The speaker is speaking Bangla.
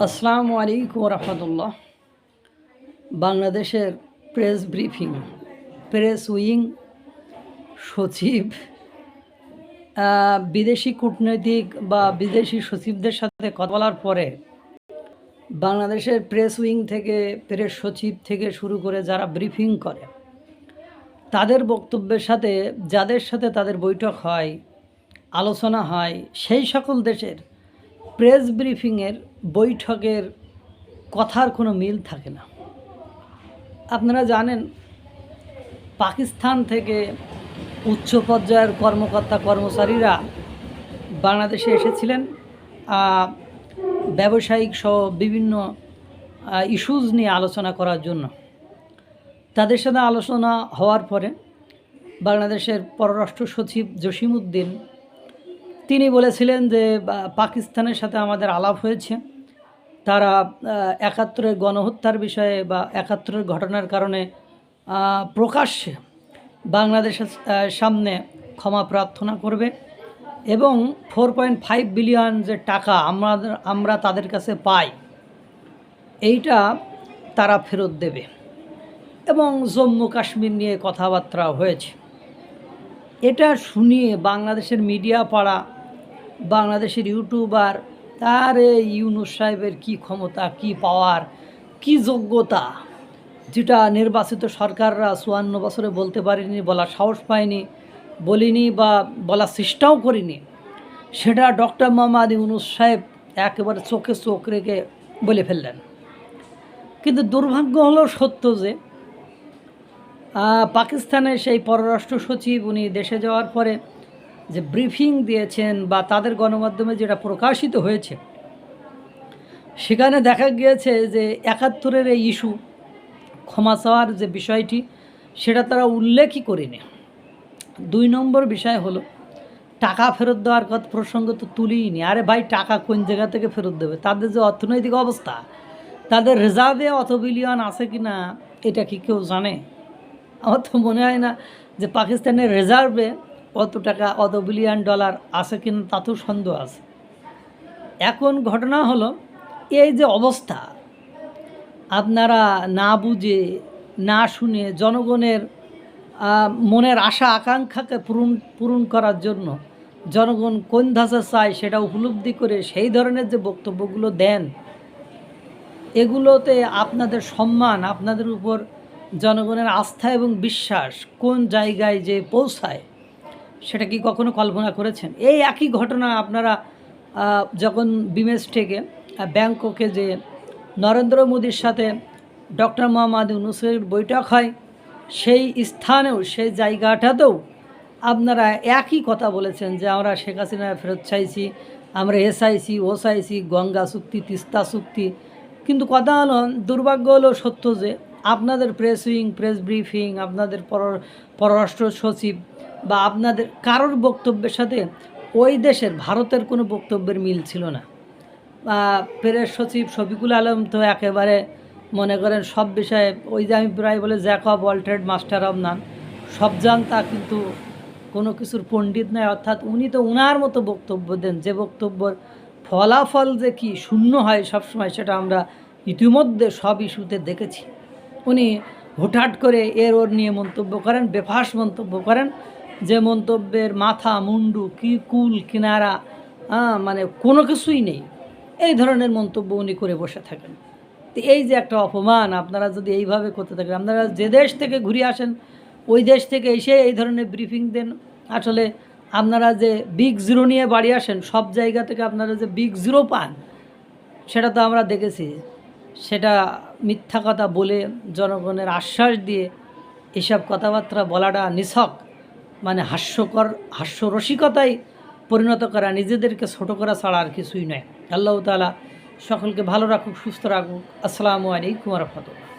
আসসালামু আলাইকুম রহমতুল্লাহ। বাংলাদেশের প্রেস ব্রিফিং, প্রেস উইং সচিব বিদেশি কূটনৈতিক বা বিদেশি সচিবদের সাথে কথা বলার পরে বাংলাদেশের প্রেস উইং থেকে প্রেস সচিব থেকে শুরু করে যারা ব্রিফিং করে তাদের বক্তব্যের সাথে যাদের সাথে তাদের বৈঠক হয়, আলোচনা হয়, সেই সকল দেশের প্রেস ব্রিফিংয়ের বৈঠকের কথার কোনো মিল থাকে না। আপনারা জানেন, পাকিস্তান থেকে উচ্চ পর্যায়ের কর্মকর্তা কর্মচারীরা বাংলাদেশে এসেছিলেন ব্যবসায়িক সহ বিভিন্ন ইস্যুজ নিয়ে আলোচনা করার জন্য। তাদের সাথে আলোচনা হওয়ার পরে বাংলাদেশের পররাষ্ট্র সচিব জসিমউদ্দিন তিনি বলেছিলেন যে পাকিস্তানের সাথে আমাদের আলাপ হয়েছে, তারা ৭১-এর গণহত্যার বিষয়ে বা ৭১-এর ঘটনার কারণে প্রকাশ্যে বাংলাদেশের সামনে ক্ষমা প্রার্থনা করবে এবং 4.5 বিলিয়ন যে টাকা আমরা তাদের কাছে পাই এইটা তারা ফেরত দেবে এবং জম্মু কাশ্মীর নিয়ে কথাবার্তা হয়েছে। এটা শুনিয়ে বাংলাদেশের মিডিয়া পাড়া, বাংলাদেশের ইউটিউবার, তার ইউনূস সাহেবের কী ক্ষমতা, কী পাওয়ার, কী যোগ্যতা, যেটা নির্বাচিত সরকাররা ৫৪ বছরে বলতে পারেনি, বলার সাহস পায়নি, বলিনি বা বলার চেষ্টাও করিনি, সেটা ডক্টর মোহাম্মদ ইউনূস সাহেব একেবারে চোখে চোখ রেখে বলে ফেললেন। কিন্তু দুর্ভাগ্য হলো সত্য যে পাকিস্তানের সেই পররাষ্ট্র সচিব উনি দেশে যাওয়ার পরে যে ব্রিফিং দিয়েছেন বা তাদের গণমাধ্যমে যেটা প্রকাশিত হয়েছে, সেখানে দেখা গিয়েছে যে ৭১-এর এই ইস্যু, ক্ষমা চাওয়ার যে বিষয়টি, সেটা তারা উল্লেখই করেনি। ২ নম্বর বিষয় হলো টাকা ফেরত দেওয়ার কথা প্রসঙ্গ তো তুলিনি। আরে ভাই, টাকা কোন জায়গা থেকে ফেরত দেবে? তাদের যে অর্থনৈতিক অবস্থা, তাদের রিজার্ভে অত বিলিয়ন আছে কি না এটা কি কেউ জানে? আমার তো মনে হয় না যে পাকিস্তানের রিজার্ভে অত টাকা, অত বিলিয়ন ডলার আছে কিনা তাতেও সন্দেহ আছে। এখন ঘটনা হলো এই যে অবস্থা, আপনারা না বুঝে না শুনে জনগণের মনের আশা আকাঙ্ক্ষাকে পূরণ করার জন্য জনগণ কোন ধাঁচে চায় সেটা উপলব্ধি করে সেই ধরনের যে বক্তব্যগুলো দেন, এগুলোতে আপনাদের সম্মান, আপনাদের উপর জনগণের আস্থা এবং বিশ্বাস কোন জায়গায় যে পৌঁছায় সেটা কি কখনো কল্পনা করেছেন? এই একই ঘটনা আপনারা যখন বিমস্টেকে ব্যাংককে যে নরেন্দ্র মোদীর সাথে ডক্টর মোহাম্মদ ইউনূসের বৈঠক হয়, সেই স্থানেও, সেই জায়গাটাতেও আপনারা একই কথা বলেছেন যে আমরা শেখ হাসিনা ফেরত চাইছি, আমরা এ চাইছি, ও চাইছি, গঙ্গা চুক্তি, তিস্তা চুক্তি। কিন্তু কথা হলো, দুর্ভাগ্য হলো সত্য যে আপনাদের প্রেস উইং, প্রেস ব্রিফিং, আপনাদের পররাষ্ট্র সচিব বা আপনাদের কারোর বক্তব্যের সাথে ওই দেশের ভারতের কোনো বক্তব্যের মিল ছিল না। প্রেস সচিব শফিকুল আলম তো একেবারে মনে করেন সব বিষয়ে, ওই যে আমি প্রায় বলে Jack of all trade master of নান, সব জানতা কিন্তু কোনো কিছুর পণ্ডিত নয়। অর্থাৎ উনি তো উনার মতো বক্তব্য দেন, যে বক্তব্যর ফলাফল যে কি শূন্য হয় সবসময়, সেটা আমরা ইতিমধ্যে সব ইস্যুতে দেখেছি। উনি হুটহাট করে ওর নিয়ে মন্তব্য করেন, বেফাস মন্তব্য করেন, যে মন্তব্যের মাথা মুন্ডু কি কুল কিনারা মানে কোনো কিছুই নেই, এই ধরনের মন্তব্য উনি করে বসে থাকেন। তো এই যে একটা অপমান, আপনারা যদি এইভাবে করতে থাকেন, আপনারা যে দেশ থেকে ঘুরে আসেন ওই দেশ থেকে এসে এই ধরনের ব্রিফিং দেন, আসলে আপনারা যে বিগ জিরো নিয়ে বাড়ি আসেন, সব জায়গা থেকে আপনারা যে বিগ জিরো পান সেটা তো আমরা দেখেছি। সেটা মিথ্যা কথা বলে জনগণের আশ্বাস দিয়ে এসব কথাবার্তা বলাটা নিছক মানে হাস্যরসিকতায় পরিণত করা, নিজেদেরকে ছোট করা ছাড়া আর কিছুই নয়। আল্লাহ তাআলা সকলকে ভালো রাখুক, সুস্থ রাখুক। আসসালামু আলাইকুম ওয়া রাহমাতুল্লাহ।